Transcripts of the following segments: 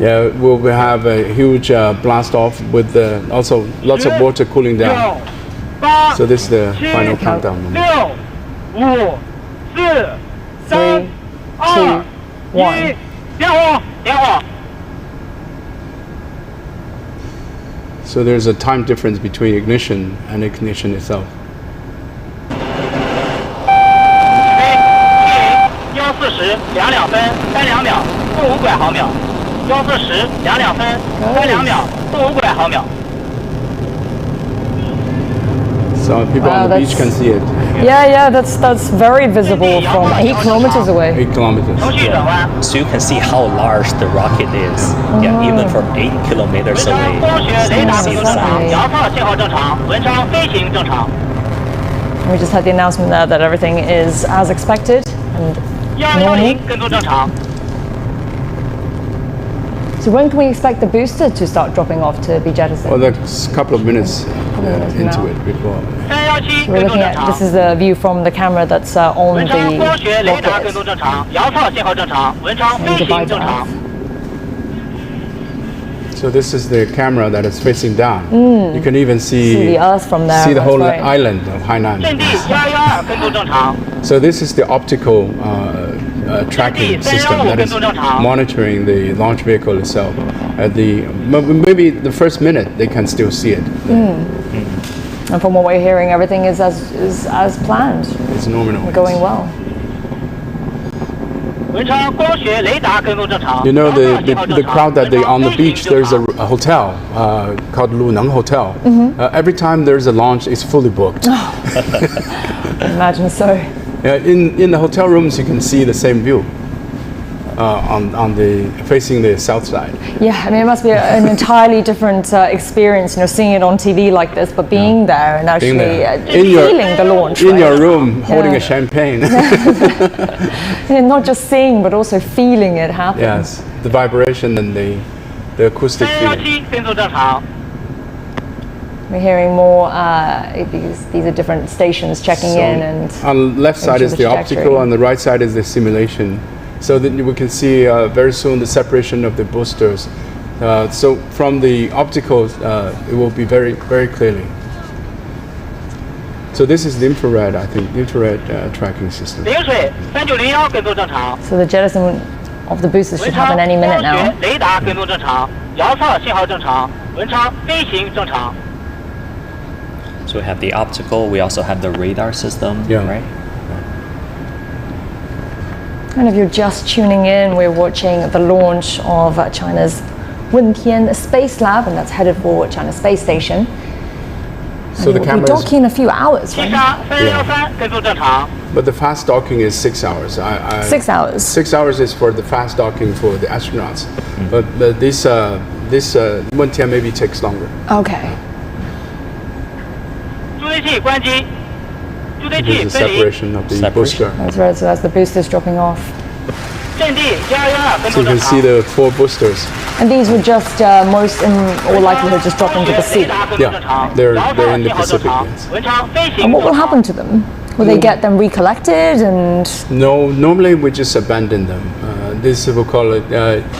Yeah, we'll have a huge blast off with also lots of water cooling down. So this is the final countdown moment. 5、4、3、2、1，点火，点火。 So there's a time difference between ignition and ignition itself. 140两2分32秒负500毫秒，140两2分32秒负500毫秒。 So people on the beach can see it. Yeah, that's very visible from 8 kilometers away. 8 kilometers. Yeah. So you can see how large the rocket is. Yeah, even from 8 kilometers away. 光学雷达正常， Insane. 遥测信号正常，文昌飞行正常。 We just had the announcement there that everything is as expected and 110跟踪正常。 So when can we expect the booster to start dropping off to be jettisoned? Well, there's a couple of minutes into now. it before. 317 We're 跟踪 looking 正 at 常。 this is the view from the camera that's on 文昌光学 the 雷达跟 rocket. 踪正常，遥测信号正常，文昌飞 And 行 divide 正 that 常 up.。 So this is the camera that is facing down. You can even See see the Earth from there. the that's whole right. island of Hainan. 阵地112跟踪正常。 So this is the optical tracking system that is monitoring the launch vehicle itself. At maybe the first minute they can still see it. And from what we're hearing, everything is as planned, It's nominal. going well. 文昌光学雷达跟踪正常。 You know 遥测信号正 the 常 crowd that they 文昌 on the 飞行 beach. 正 There's 常 a hotel called Luneng Hotel. Every time there's a launch, it's fully booked. Imagine so. In the hotel rooms, you can see the same view on the facing the south side. Yeah, I mean, it must be an entirely different experience, seeing it on TV like this, but being there and actually there. feeling the launch. In right? your room, holding Yeah. a champagne. And not just seeing, but also feeling it happen. Yes, the vibration and the acoustic feeling. 317跟踪正常。 We're hearing more because these are different stations checking in and On the left side into is the the optical, trajectory. on the right side is the simulation. So that we can see very soon the separation of the boosters. So from the optical, it will be very, very clearly. So this is the infrared, I think, infrared tracking system. 零水3901跟踪正常。 so the jettison of the boosters 文 should 昌 happen any 光 minute 学 now. 雷达跟踪正常，遥测信号正常，文昌飞行正常。 So we have the optical, we also have the radar system, Yeah. right? And if you're just tuning in, we're watching the launch of China's Wentian Space Lab, and that's headed for China Space Station. So the We'll be camera is, docking in a few hours, 七 right? 杀313跟踪正常。 but the fast docking is 6 hours. 6 hours. 6 hours is for the fast docking for the astronauts, but this Wentian maybe takes longer. Okay. 助推器关机，助推 This 器 is the 分离， separation of the Separation. booster. That's right. So that's the boosters dropping off. 阵地112跟 So 踪 you 正 can see 常。 the 4 boosters. And these would just most in all likelihood just drop into the 雷 sea. 达跟踪正常 Yeah, they're 遥 in 测 the 信号正 Pacific, 常 yes.，文昌飞 And 行 what 正 will 常 happen。to them? Will they get them recollected and No, normally we just abandon them. This we call it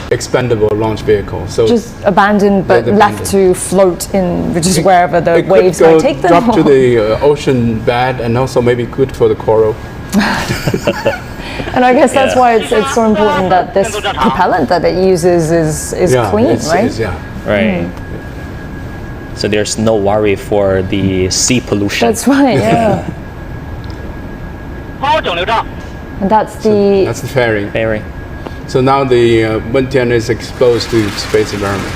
expendable launch vehicle. So just abandoned but They're left to float in just wherever the it waves could go might take them? drop to the ocean bed, and also maybe good for the coral. And I guess that's Yeah. why it's so important that this propellant that it uses is clean, right? Yeah. Right. So there's no worry for the sea pollution. That's right, yeah. 抛整流罩， And that's the That's the fairing. Very. So now the Mengtian is exposed to space environment.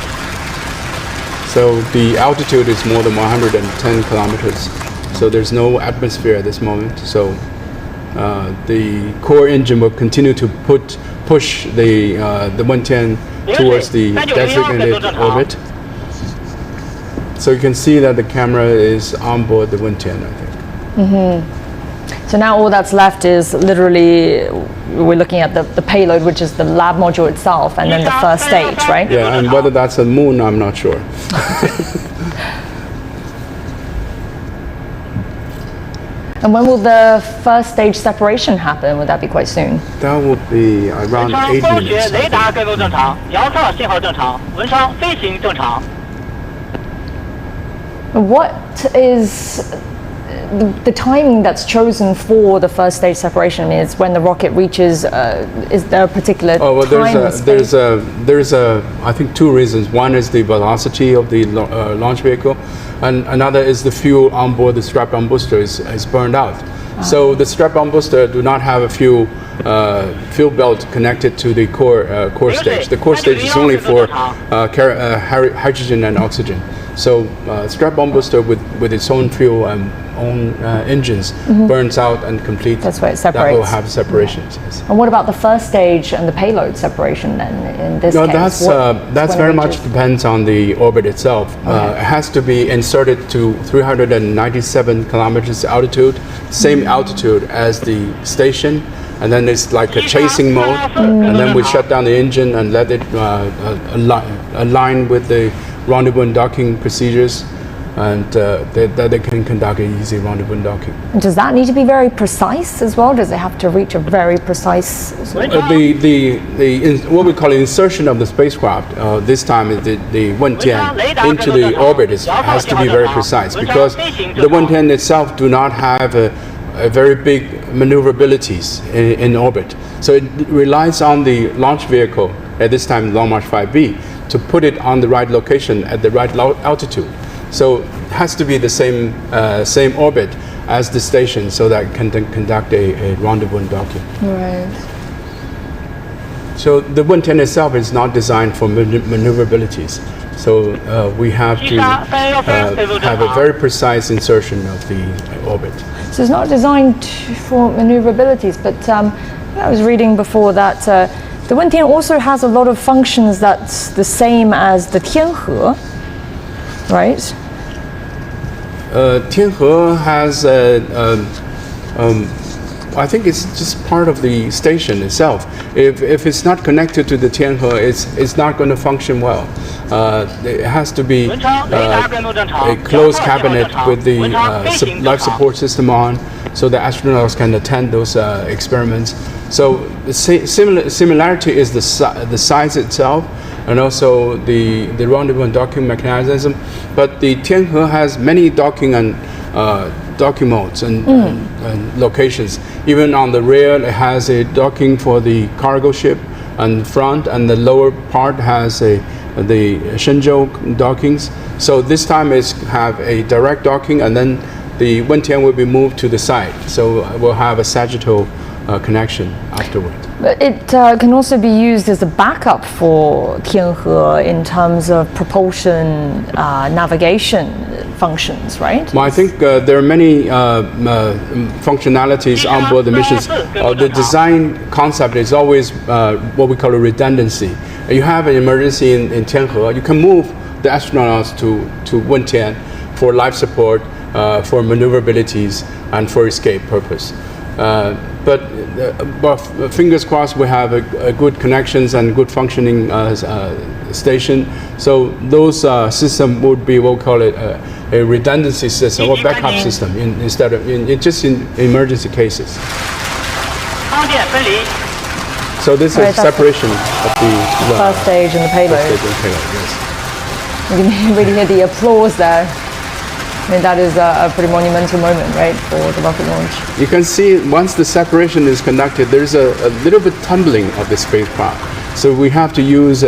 So the altitude is more than 110 kilometers. So there's no atmosphere at this moment. So the core engine will continue to push the Mengtian towards the designated orbit. So you can see that the camera is on board the Mengtian, I think. so now all that's left is literally we're looking at the payload, which is the lab module itself, and then the first stage, right? Yeah, and whether that's a moon, I'm not sure. And when will the first stage separation happen? Would that be quite soon? That would be around 8 光学 minutes. 雷达各构正常，遥测信号正常，文昌飞行正常。 What is the timing that's chosen for the first stage separation? Is when the rocket reaches? Is there a particular Oh, well, time? there's I think 2 reasons. One is the velocity of the launch vehicle, and another is the fuel on board the strap-on booster is burned out. So the strap-on booster do not have a fuel belt connected to the core stage. The core stage is only for hydrogen and oxygen. So strap-on booster with its own fuel and own engines burns out and complete. That's why it That will separates. have separations. Yes. And what about the first stage and the payload separation then? In this No, case, that's when very it much reaches- depends on the orbit itself. It has to be inserted to 397 kilometers altitude, same altitude as the station, and then it's like a chasing mode, and then we shut down the engine and let it align with the rendezvous and docking procedures, and that they can conduct an easy rendezvous and docking. And does that need to be very precise as well? Does it have to reach a very precise? What we call insertion of the spacecraft, this time is the Wentian into the orbit has to be very precise, because the Wentian itself do not have a very big maneuverabilities in orbit. So it relies on the launch vehicle, at this time Long March 5B, to put it on the right location at the right altitude. So it has to be the same orbit as the station, so that it can then conduct a rendezvous and docking. Right. So the Wentian itself is not designed for maneuverabilities. So we have to have a very precise insertion of the orbit. So it's not designed for maneuverabilities, but I was reading before that the Wentian also has a lot of functions that's the same as the Tianhe, right? Tianhe has I think it's just part of the station itself. If it's not connected to the Tianhe, it's not going to function well. It has to be a closed cabinet with the life support system on, so the astronauts can attend those experiments. So the similarity is the size itself, and also the rendezvous and docking mechanism. But the Tianhe has many docking and docking modes and locations. Even on the rear, it has a docking for the cargo ship, and front and the lower part has the Shenzhou dockings. So this time is have a direct docking, and then the Wentian will be moved to the side. So we'll have a sagittal connection afterward. But it can also be used as a backup for Tianhe in terms of propulsion, navigation functions, right? Well, I think there are many functionalities on board the missions. The design concept is always what we call a redundancy. You have an emergency in Tianhe, you can move the astronauts to Wentian for life support, for maneuverabilities, and for escape purpose. But fingers crossed, we have a good connections and good functioning station. So those system would be, we'll call it a redundancy system or backup system instead of just in emergency cases. So this is separation of the First stage and the payload. first stage and payload, yes. You can really hear the applause there. I mean, that is a pretty monumental moment, right, for the rocket launch. You can see once the separation is conducted, there's a little bit tumbling of the spacecraft. So we have to use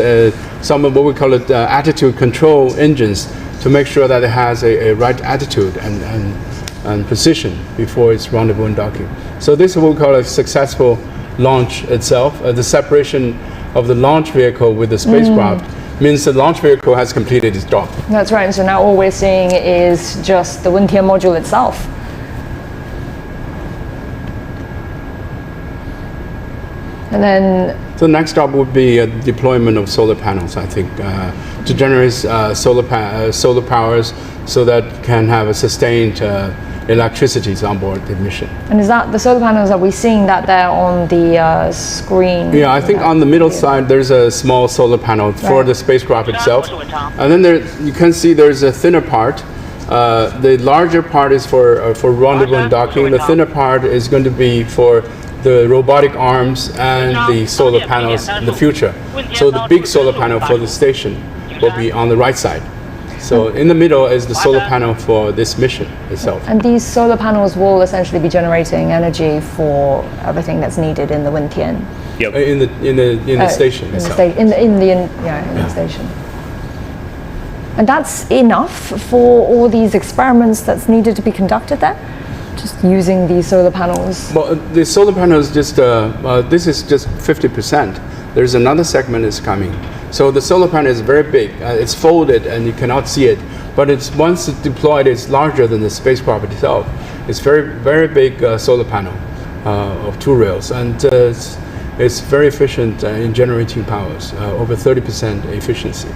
some of what we call it attitude control engines to make sure that it has a right attitude and position before it's rendezvous and docking. So this is what we call a successful launch itself. The separation of the launch vehicle with the spacecraft means the launch vehicle has completed its job. That's right. So now all we're seeing is just the Wentian module itself. And then So the next job would be deployment of solar panels, I think, to generate solar powers so that can have a sustained electricities on board the mission. And is that the solar panels, are we seeing that there on the screen? Yeah, I think on the middle side there's a small solar panel for the spacecraft itself. And then you can see there's a thinner part The larger part is for rendezvous and docking. The thinner part is going to be for the robotic arms and the solar panels in the future. So the big solar panel for the station will be on the right side. So in the middle is the solar panel for this mission itself. And these solar panels will essentially be generating energy for everything that's needed in the Wentian. Yep. In the station itself. In the station. And that's enough for all these experiments that's needed to be conducted there? Just using these solar panels? Well, the solar panels just, this is just 50%. There's another segment is coming. So the solar panel is very big. It's folded and you cannot see it. But it's once it's deployed, it's larger than the spacecraft itself. It's very big solar panel of 2 rails. And it's very efficient in generating powers, over 30% efficiency.